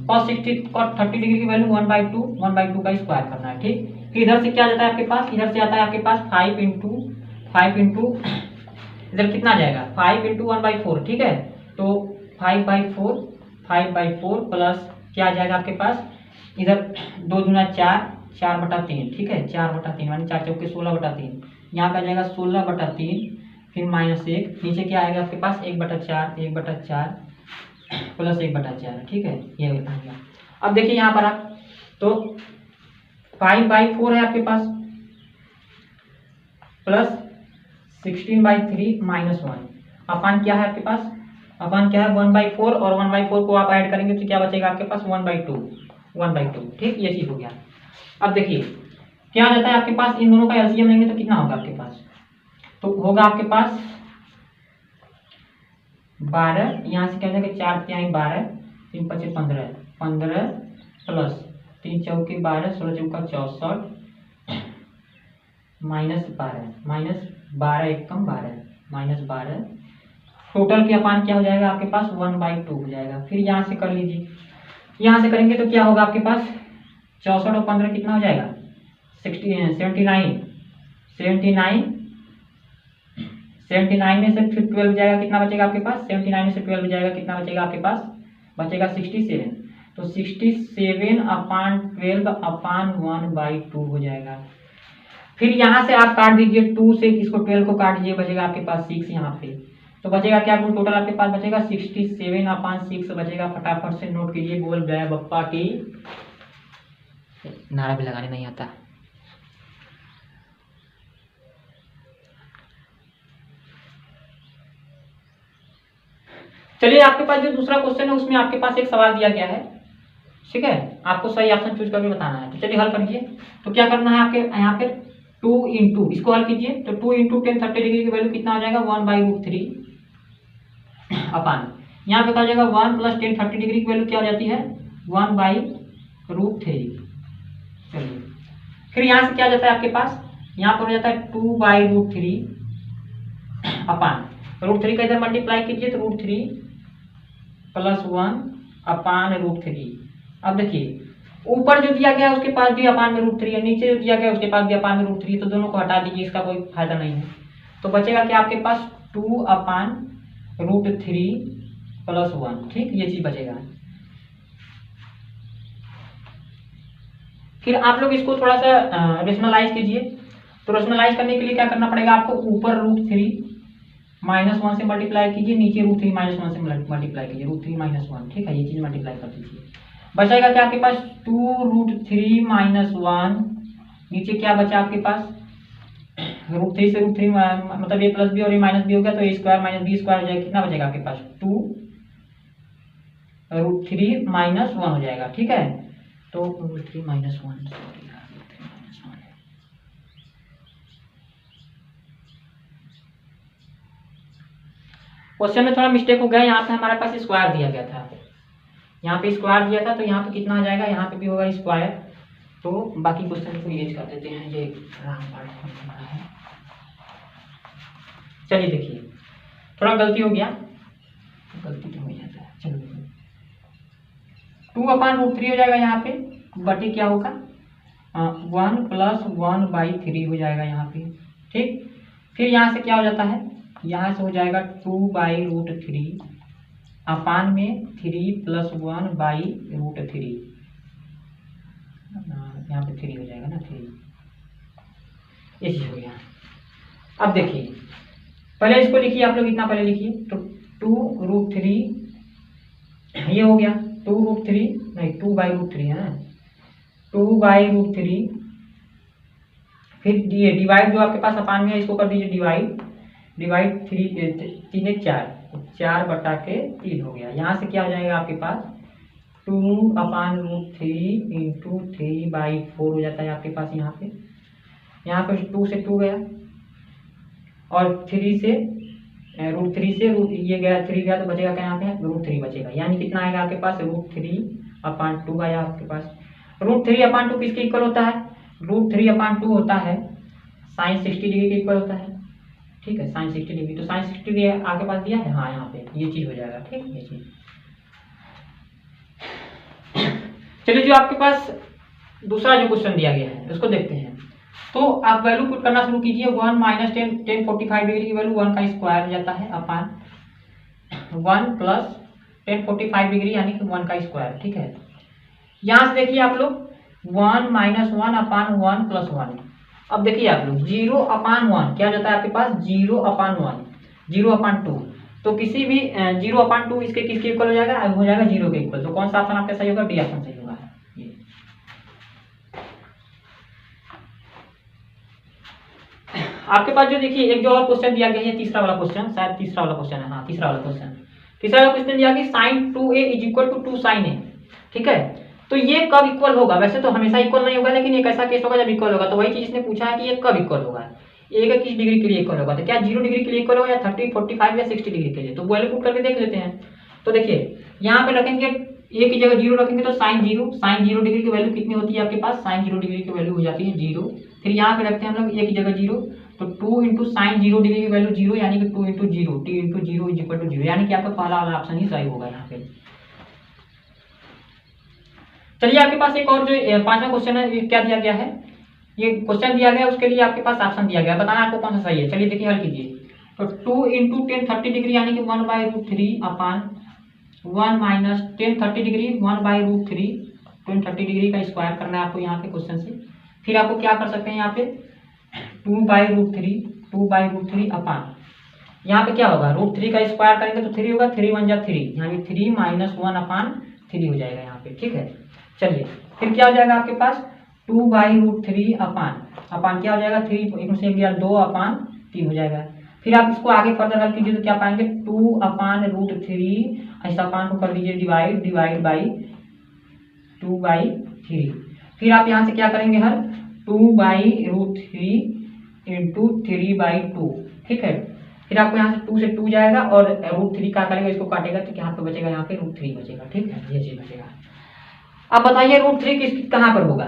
cos 30 डिग्री की वैल्यू 1/2 का स्क्वायर करना है। ठीक फिर इधर से क्या जाता है आपके पास, इधर से आता है आपके पास 5 इंटू इधर कितना जाएगा 5 इंटू 1/4। ठीक है तो 5/4 प्लस क्या आ जाएगा आपके पास, इधर 2 दूना 4/3। ठीक है 4/3 मानी 4 चौके 16/3। यहाँ पे आ जाएगा 16/3 फिर माइनस 1, नीचे क्या आएगा आपके पास 1/4 प्लस 1/4। ठीक है ये आ गया। अब देखिए यहाँ पर आप तो 5/4 है आपके पास प्लस 16/3 माइनस 1 अपान क्या है आपके पास, अपान क्या है 1/4 और 1/4 को आप ऐड करेंगे तो क्या बचेगा आपके पास 1/2। ठीक ये चीज हो गया। अब देखिए क्या आ जाता है आपके पास, इन दोनों का एलसीएम लेंगे तो कितना होगा आपके पास, तो होगा आपके पास 12, यहाँ से क्या जाएगा 4 × 12 3 × 5 15 प्लस 3 चौके 12 16 चौका 64 माइनस 12 एक कम 12 माइनस 12 टोटल के अपान क्या हो जाएगा आपके पास 1/2 हो जाएगा। फिर यहाँ से कर लीजिए, यहाँ से करेंगे तो क्या होगा आपके पास 64 और 15 कितना हो जाएगा 79 में से फिर 12 जाएगा, कितना बचेगा आपके पास 79 में से 12 जाएगा, कितना बचेगा आपके पास बचेगा 67। तो 67/12/1/2 हो जाएगा। फिर यहाँ से आप काट दीजिए 2 से इसको 12 को काट दीजिए, बचेगा आपके पास 6 यहाँ पे। तो बचेगा क्या टोटल आपके पास बचेगा 67/6 बचेगा। फटाफट से नोट कीजिए, बोल गया बप्पा की नारा भी लगाने नहीं आता। चलिए आपके पास जो दूसरा क्वेश्चन है उसमें आपके पास एक सवाल दिया गया है। ठीक है आपको सही ऑप्शन चूज करके बताना है। तो चलिए हल करिए। तो क्या करना है आपके यहाँ पे 2 इंटू इसको हल कीजिए। तो 2 इंटू 10 30 डिग्री की वैल्यू कितना हो जाएगा 1/√3 अपान यहाँ पे क्या हो जाएगा 1 प्लस 10 30 डिग्री की वैल्यू क्या हो जाती है 1/√3। चलिए फिर यहाँ से क्या जाता है आपके पास, यहाँ पर हो जाता है 2/√3 अपान √3 का इधर मल्टीप्लाई कीजिए तो √3 प्लस 1 अपान √3। अब देखिए ऊपर जो दिया गया है उसके पास भी अपान में √3 है, नीचे जो दिया गया है उसके पास भी अपान में √3, तो दोनों को हटा दीजिए, इसका कोई फायदा नहीं है। तो बचेगा क्या आपके पास 2/√3 प्लस 1। ठीक ये चीज बचेगा। फिर आप लोग इसको थोड़ा सा रेशनलाइज कीजिए। तो रेशनलाइज करने के लिए क्या करना पड़ेगा आपको, ऊपर √3 -1 से मल्टीप्लाई कीजिए, नीचे √3 -1 से मल्टीप्लाई कीजिए, √3 -1। ठीक है ये चीज मल्टीप्लाई कर दीजिए। बचेगा क्या आपके पास 2√3 -1, नीचे क्या बचा आपके पास √3 से √3 मतलब ये प्लस बी और ये माइनस बी हो गया, तो ए स्क्वायर माइनस बी स्क्वायर हो जाएगा, कितना बचेगा आपके पास 2√3 -1 हो जाएगा। ठीक है तो √3 -1 क्वेश्चन में थोड़ा मिस्टेक हो गया। यहाँ पे हमारे पास स्क्वायर दिया गया था, यहाँ पे स्क्वायर दिया था, तो यहाँ पे कितना आ जाएगा, यहाँ पे भी होगा स्क्वायर। तो बाकी क्वेश्चन को यूज कर देते हैं, ये हमारा है। चलिए देखिए थोड़ा गलती हो गया, गलती तो हो जाता है। चलिए 2/√3 हो जाएगा, यहाँ पे बटे क्या होगा 1 + 1/3 हो जाएगा यहाँ पे। ठीक फिर यहाँ से क्या हो जाता है, यहाँ से हो जाएगा 2/√3 अपान में 3 + 1/√3। यहाँ पे 3 हो जाएगा ना, 3 ये चीज हो गया। अब देखिए पहले इसको लिखिए आप लोग, इतना पहले लिखिए, तो 2√3 ये हो गया, 2√3 नहीं 2/√3 है ना, 2/√3, फिर ये डिवाइड जो आपके पास अपान में है इसको कर दीजिए डिवाइड, 3 4/3 हो गया। यहाँ से क्या हो जाएगा आपके पास 2/√3 इंटू 3/4 हो जाता है आपके पास। यहाँ पे 2 से 2 गया और 3 से √3 से ये गया 3 गया, तो बचेगा क्या यहाँ पे √3 बचेगा। यानी कितना आएगा आपके पास √3/2 आया आपके पास। √3/2 किसके इक्वल होता है, √3/2 होता है sin 60 डिग्री के इक्वल होता है। ठीक है, sin 60 डिग्री, तो sin 60 डिग्री आपके पास दिया है, हाँ यहाँ पे ये चीज हो जाएगा। ठीक, ये चीज। चलिए जो आपके पास दूसरा जो क्वेश्चन दिया गया है उसको देखते हैं। तो आप वैल्यू पुट करना शुरू कीजिए। 1 - 10 45 डिग्री की वैल्यू 1 का स्क्वायर हो जाता है अपान 1 प्लस 10 45 डिग्री यानी कि 1 का स्क्वायर। ठीक है, यहाँ से देखिए आप लोग 1 - 1/1 + 1। अब देखिए आप लोग 0/1 क्या हो जाता है आपके पास 0/1, 0/2। तो किसी भी 0/2 इसके किसके इक्वल हो जाएगा, हो जाएगा 0 के इक्वल। तो कौन सा ऑप्शन आपका सही होगा, डी ऑप्शन सही होगा। ये आपके पास जो देखिए एक जो और क्वेश्चन दिया गया है, तीसरा वाला क्वेश्चन, शायद तीसरा वाला क्वेश्चन है, हाँ तीसरा वाला क्वेश्चन दिया कि sin 2a = 2 sin a। ठीक है, तो ये कब इक्वल होगा, वैसे तो हमेशा इक्वल नहीं होगा, लेकिन एक ऐसा केस होगा जब इक्वल होगा। तो वही चीज इसने पूछा है कि ये कब इक्वल होगा, ए का किस डिग्री के लिए इक्वल होगा, तो क्या 0 डिग्री के लिए इक्वल होगा या 30 45 या 60 डिग्री के लिए। तो वैल्यू पुट करके देख लेते हैं। तो देखिए यहाँ पे रखेंगे ए की जगह 0 रखेंगे तो sin 0 डिग्री की वैल्यू कितनी होती है आपके पास, sin 0 डिग्री की वैल्यू हो जाती है 0। फिर यहाँ पे रखते हैं हम लोग ए की जगह 0, तो 2 × sin 0 डिग्री की वैल्यू 0 यानी कि 2 × 0 t × 0 = 0, यानी कि आपका पहला वाला ऑप्शन ही सही होगा यहाँ पे। चलिए आपके पास एक और जो पांचवा क्वेश्चन है, ये क्या दिया गया है, ये क्वेश्चन दिया गया है उसके लिए आपके पास ऑप्शन दिया गया है, बताना आपको कौन सा सही है। चलिए देखिए हल कीजिए। तो 2 × 10 30 डिग्री यानी कि 1/√3 अपान 1 - 10 30 डिग्री 1/√3 10 30 डिग्री का स्क्वायर करना है आपको यहाँ पे क्वेश्चन से। फिर आपको क्या कर सकते हैं यहाँ पे 2/√3 अपान यहाँ पे क्या होगा √3 का स्क्वायर करेंगे तो 3 होगा, 3 × 1 = 3 यानी 3 - 1/3 हो जाएगा यहाँ पे। ठीक है, चलिए फिर क्या हो जाएगा आपके पास 2/√3 अपान क्या हो जाएगा 3 1 से 1 2/3 हो जाएगा। फिर आप इसको आगे फर्दर हल कीजिए तो क्या पाएंगे 2/√3, ऐसा अपान को कर दीजिए डिवाइड बाई 2/3। फिर आप यहाँ से क्या करेंगे हल 2/√3 × 3/2। ठीक है, फिर आपको यहाँ से 2 से 2 जाएगा और √3 का करेंगे, इसको काटेगा तो यहाँ पे बचेगा, यहाँ पे √3 बचेगा। ठीक है, ये चीज बचेगा। अब बताइए √3 किस कहाँ पर होगा,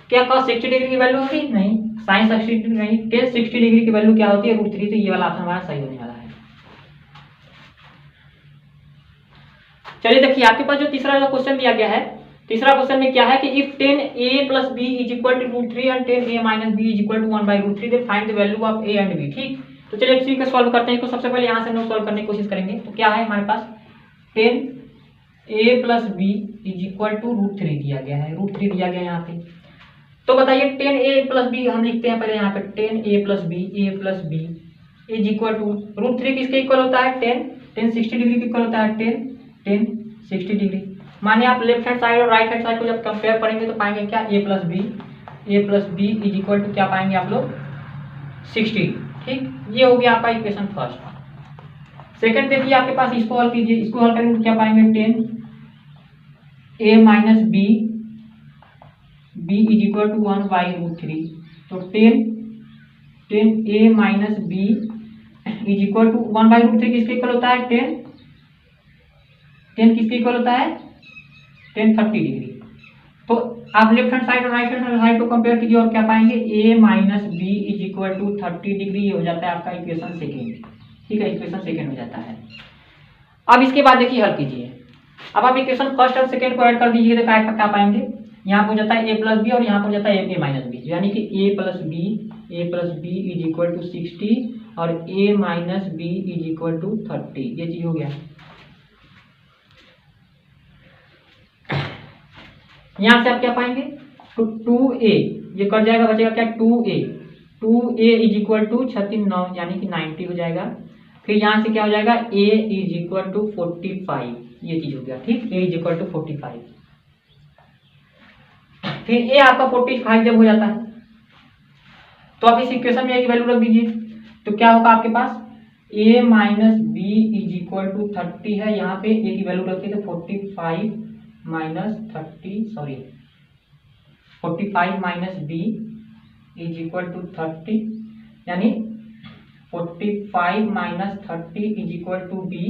क्या cos 60 डिग्री की वैल्यू होगी, नहीं sin 60 डिग्री नहीं, tan 60 डिग्री की वैल्यू क्या होती है √3। तो ये वाला ऑप्शन हमारा सही होने वाला है। चलिए देखिए आपके पास जो तीसरा जो क्वेश्चन दिया गया है, तीसरा क्वेश्चन में क्या है कि if 10a + b = √3 and 10a - b = 1/√3 then find the value of a and b। ठीक, तो चलिए इसी को सॉल्व करते हैं। इसको सबसे पहले यहाँ से हम लोग सॉल्व करने की कोशिश करेंगे। तो क्या है हमारे पास 10a + b = √3 दिया गया है, √3 दिया गया यहाँ पे। तो बताइए 10a + b हम लिखते हैं पहले यहाँ पे 10a + b √3 किसके इक्वल होता है 10 60 डिग्री के इक्वल होता है 10 60 डिग्री। माने आप लेफ्ट हैंड साइड और राइट हैंड साइड को जब कंपेयर करेंगे तो पाएंगे क्या a + b = क्या पाएंगे आप लोग 60। ठीक, ये हो गया आपका इक्वेशन फर्स्ट। सेकंड देखिए आपके पास, इसको हल कीजिए। इसको हल करेंगे तो क्या पाएंगे 10a - b = 1/√3। तो 10a - b = 1/√3 किसके इक्वल होता है 10 किसके इक्वल होता है 10 30 डिग्री। तो आप लेफ्ट हैंड साइड और राइट हैंड साइड को कंपेयर कीजिए और क्या पाएंगे a - b = 30 डिग्री। ये हो जाता है आपका इक्वेशन सेकेंड। ठीक है, इक्वेशन सेकेंड हो जाता है। अब इसके बाद देखिए हल कीजिए। अब आप इक्वेशन फर्स्ट और सेकेंड को ऐड कर दीजिए तो क्या पाएंगे, यहाँ पर हो जाता है a + b और यहाँ पर हो जाता है a - b, यानी कि a + b = 60 और a - b = 30। ये चीज हो गया। यहाँ से आप क्या पाएंगे तो 2a ये कट जाएगा, बचेगा क्या 2a, 2a is equal to 36 यानी कि 90 हो जाएगा। फिर यहाँ से क्या हो जाएगा a इज इक्वल टू 45, ये चीज हो गया ठीक, a इज इक्वल टू 45। फिर a आपका 45 जब हो जाता है तो आप इस इक्वेशन में a की वैल्यू रख दीजिए, तो क्या होगा आपके पास a minus B is equal to 30 है, यहाँ पे a की वैल्यू रखिए तो 45 minus 30 sorry 45 minus B is equal to 30, यानी 45 minus 30 is equal to B,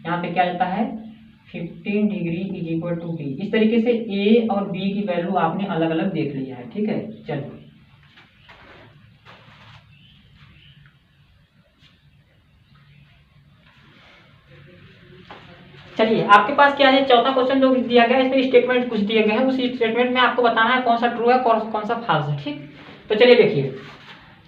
यहाँ पे क्या जाता है 15 degree is equal to B. इस तरीके से a और b की वैल्यू आपने अलग अलग देख लिया है, ठीक है। चलिए चलिए आपके पास क्या है, चौथा क्वेश्चन जो दिया गया है इसमें स्टेटमेंट कुछ दिए गए हैं, उस स्टेटमेंट में आपको बताना है कौन सा ट्रू है कौन सा फॉल्स है, ठीक। तो चलिए देखिए,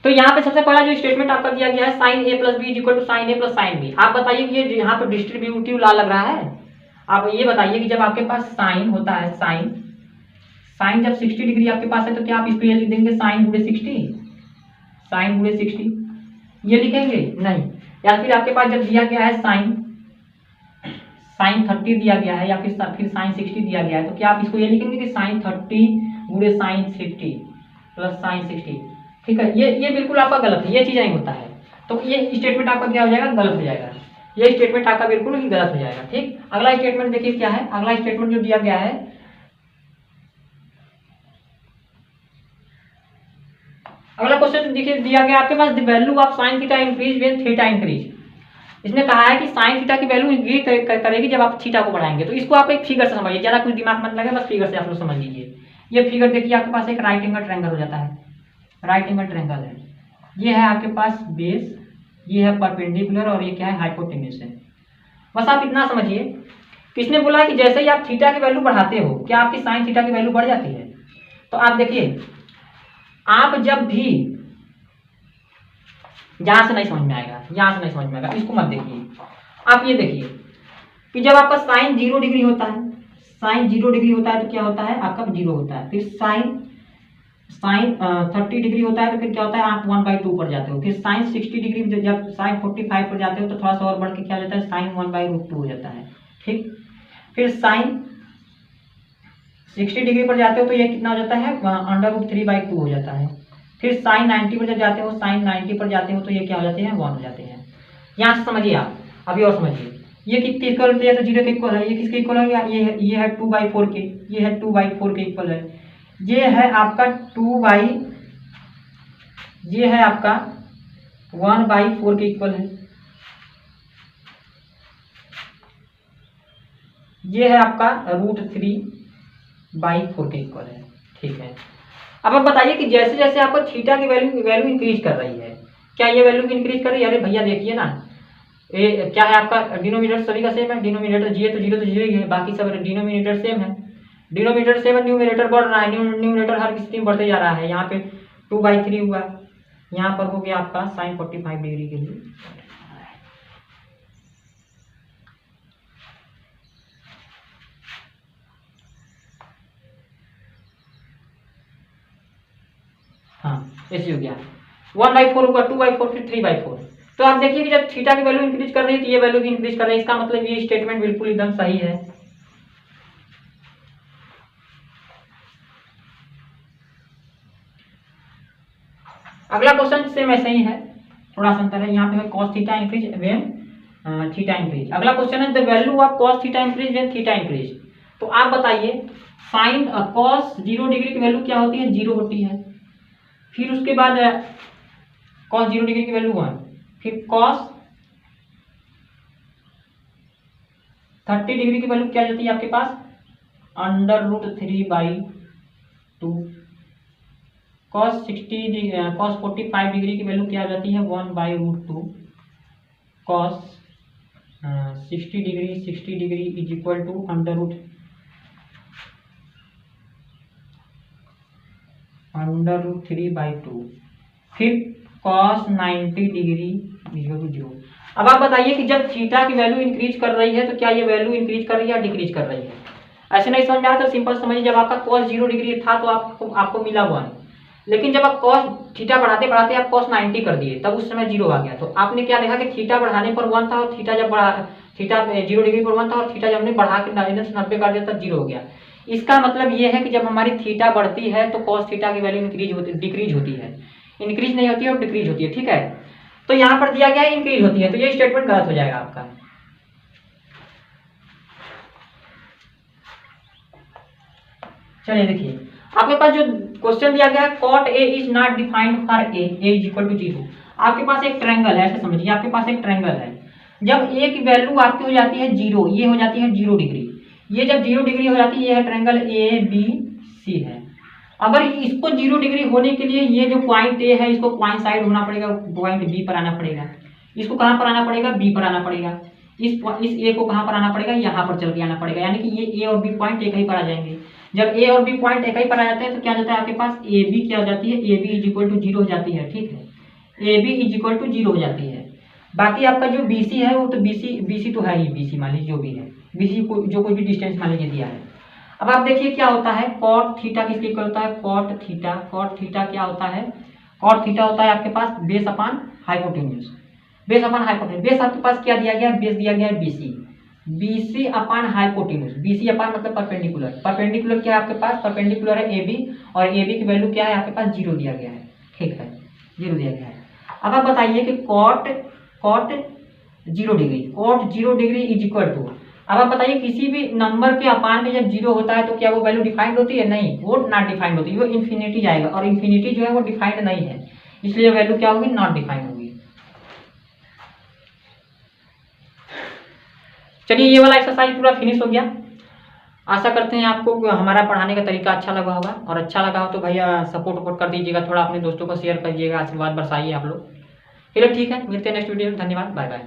तो यहाँ पे सबसे पहला जो स्टेटमेंट आपका दिया गया है sine A plus B is equal to sine A plus sine B. आप बताइए कि ये यहाँ पे डिस्ट्रीब्यूटिव लॉ लग रहा है। आप ये बताइए कि जब आपके पास साइन होता है, साइन जब 60 डिग्री आपके पास है तो क्या आप इसको ये लिख देंगे साइन गुणे 60, साइन गुणे 60 ये लिखेंगे नहीं, या फिर आपके पास जब दिया गया है साइन 30 दिया गया है या फिर साइन 60 दिया गया है तो क्या आप इसको ये लिखेंगे कि साइन 30 गुणे साइन 60 प्लस साइन 60, ठीक है। ये बिल्कुल आपका गलत है, ये चीज नहीं होता है, तो ये स्टेटमेंट आपका क्या हो जाएगा गलत हो जाएगा, ये स्टेटमेंट आपका बिल्कुल ही गलत हो जाएगा, ठीक। अगला स्टेटमेंट देखिए क्या है, अगला स्टेटमेंट जो दिया गया है, अगला क्वेश्चन देखिए दिया गया आपके पास the value of sin theta increase when theta increase. इसने कहा है कि साइन थीटा की वैल्यू इंक्रीज करेगी जब आप थीटा को बढ़ाएंगे। तो इसको आप एक फिगर से समझिए, ज्यादा कुछ दिमाग मत लगे, बस फिगर से आप लोग समझ लीजिए। ये फिगर देखिए आपके पास एक राइट एंगल ट्रायंगल हो जाता है, राइट एंगल ट्रायंगल है, ये है आपके पास बेस, ये है परपेंडिकुलर और ये क्या है हाइपोटेन्यूस है। बस आप इतना समझिए, किसने बोला कि जैसे ही आप थीटा की वैल्यू बढ़ाते हो क्या आपकी साइन थीटा की वैल्यू बढ़ जाती है। तो आप देखिए, आप जब भी यहां से नहीं समझ में आएगा, यहां से नहीं समझ में आएगा, इसको मत देखिए। आप ये देखिए कि जब आपका साइन 0 डिग्री होता है, साइन 0 डिग्री होता है तो क्या होता है आपका 0 होता है। फिर साइन 30 डिग्री होता है तो फिर क्या होता है आप 1/2 पर जाते हो। फिर साइन 60 डिग्री जब साइन 45 पर जाते हो तो थोड़ा सा और बढ़ के क्या हो जाता है साइन 1/√2 हो जाता है, ठीक। फिर साइन 60 डिग्री पर जाते हो तो ये कितना हो जाता है √3/2 हो जाता है। फिर साइन 90 पर जब जाते हो, साइन 90 पर जाते हो तो ये क्या हो जाते हैं 1 हो जाते हैं। यहाँ से समझिए आप, अभी और समझिए, ये किसके इक्वल है तो 0 के इक्वल है, ये किसके इक्वल है ये है 2/4 के, ये है 2/4 के इक्वल है, ये है आपका ये है आपका 1/4 के इक्वल है, ये है आपका √3/4 के इक्वल है, ठीक है। अब आप बताइए कि जैसे जैसे आपको थीटा की वैल्यू इंक्रीज कर रही है, क्या ये वैल्यू इंक्रीज कर रही है। अरे भैया देखिए ना, ये क्या है आपका डिनोमिनेटर सभी का सेम है, डिनोमिनेटर जी तो जीरो ही है, बाकी सब डिनोमिनेटर सेम है, डिनोमिनेटर सेम है, न्यूमिनेटर बढ़ रहा है, न्यूमिनेटर हर किसी में बढ़ते जा रहा है। यहाँ पे 2/3 हुआ, यहाँ पर हो गया आपका साइन 45 डिग्री के लिए। हाँ ऐसे हो गया 1/4 होगा, 2/4 फिर 3/4। तो आप देखिए कि जब थीटा की वैल्यू इंक्रीज कर रही है तो ये वैल्यू भी इंक्रीज कर रही है, इसका मतलब ये स्टेटमेंट बिल्कुल एकदम सही है। अगला क्वेश्चन सेम ऐसे ही है, थोड़ा सा अंतर है, यहाँ पे है cos theta increase when theta increase. अगला क्वेश्चन है the value of cos theta increase when theta increase. तो आप बताइए साइन cos 0 डिग्री की वैल्यू क्या होती है 0 होती है, फिर उसके बाद cos 0 डिग्री की वैल्यू 1, फिर cos 30 डिग्री की वैल्यू क्या जाती है आपके पास √3/2, cos 45 डिग्री की वैल्यू क्या आ जाती है 1/√2, cos 60 degree is equal to √3/2, फिर cos 90 डिग्री इक्वल टू 0। अब आप बताइए कि जब थीटा की वैल्यू इंक्रीज कर रही है तो क्या ये वैल्यू इंक्रीज कर रही है या डिक्रीज कर रही है। ऐसे नहीं समझ में आ रहा तो सिंपल समझिए, जब आपका कॉस 0 डिग्री था तो आपको मिला 1, लेकिन जब आप कॉस थीटा बढ़ाते बढ़ाते आप कॉस 90 कर दिए तब उस समय 0 आ गया। तो आपने क्या देखा कि थीटा बढ़ाने पर 1 था और थीटा 0 डिग्री पर 1 था और थीटा जब हमने बढ़ा के -90 कर दिया तब 0 हो गया। इसका मतलब ये है कि जब हमारी थीटा बढ़ती है तो कॉस थीटा की वैल्यू डिक्रीज होती है, इंक्रीज नहीं होती है और डिक्रीज होती है। ठीक है, तो यहाँ पर दिया गया है इंक्रीज होती है, तो ये स्टेटमेंट गलत हो जाएगा आपका। चलिए देखिए, आपके पास जो क्वेश्चन दिया गया है cot A is not defined for A is equal to 0। आपके पास एक ट्रायंगल है, ऐसे समझिए आपके पास एक ट्रायंगल है, जब ए की वैल्यू आपकी हो जाती है 0, ये हो जाती है 0 डिग्री, ये जब 0 डिग्री हो जाती है, ये है ट्रायंगल ए बी सी है। अगर इसको 0 डिग्री होने के लिए ये जो पॉइंट ए है इसको पॉइंट साइड होना पड़ेगा, पॉइंट बी पर आना पड़ेगा। इसको कहाँ पर आना पड़ेगा? बी पर आना पड़ेगा। इस ए को कहाँ पर आना पड़ेगा? यहाँ पर चल के आना पड़ेगा, यानी कि ये ए और बी पॉइंट एक ही पर आ जाएंगे। जब ए और बी पॉइंट एक ही पर आ जाते हैं तो क्या जाता है आपके पास? ए बी क्या हो जाती है? A B is equal to 0 हो जाती है। ठीक है, A B is equal to 0 हो जाती है। बाकी आपका जो बी सी है वो तो बी सी तो है ही, बी सी मान लीजिए जो भी है, बी सी जो कोई भी डिस्टेंस मान लीजिए दिया है। अब आप देखिए क्या होता है, कॉट थीटा किसके इक्वल होता है? कॉट थीटा क्या होता है? कॉट थीटा होता है आपके पास base upon hypotenuse. Base upon hypotenuse, base आपके पास क्या दिया गया है? बेस दिया गया है BC, BC upon hypotenuse. BC upon मतलब परपेंडिकुलर, परपेंडिकुलर क्या है आपके पास? परपेंडिकुलर है एबी, और एबी की वैल्यू क्या है आपके पास? 0 दिया गया है। ठीक है, 0 दिया गया है। अब आप बताइए कि cot 0 degree, cot 0 degree is equal to, अब आप बताइए किसी भी नंबर के अपान में जब 0 होता है तो क्या वो वैल्यू डिफाइंड होती है? नहीं, वो नॉट डिफाइंड होती है, वो इन्फिनिटी जाएगा, और इन्फिनिटी जो है वो डिफाइंड नहीं है, इसलिए वैल्यू क्या होगी? नॉट डिफाइंड होगी। चलिए ये वाला एक्सरसाइज पूरा फिनिश हो गया। आशा करते हैं आपको हमारा पढ़ाने का तरीका अच्छा लगा होगा, और अच्छा लगा हो तो भैया सपोर्ट कर दीजिएगा, थोड़ा अपने दोस्तों को शेयर करिएगा, आशीर्वाद बरसाइए आप लोग। चलिए ठीक है, मिलते हैं नेक्स्ट वीडियो में। धन्यवाद, बाय बाय।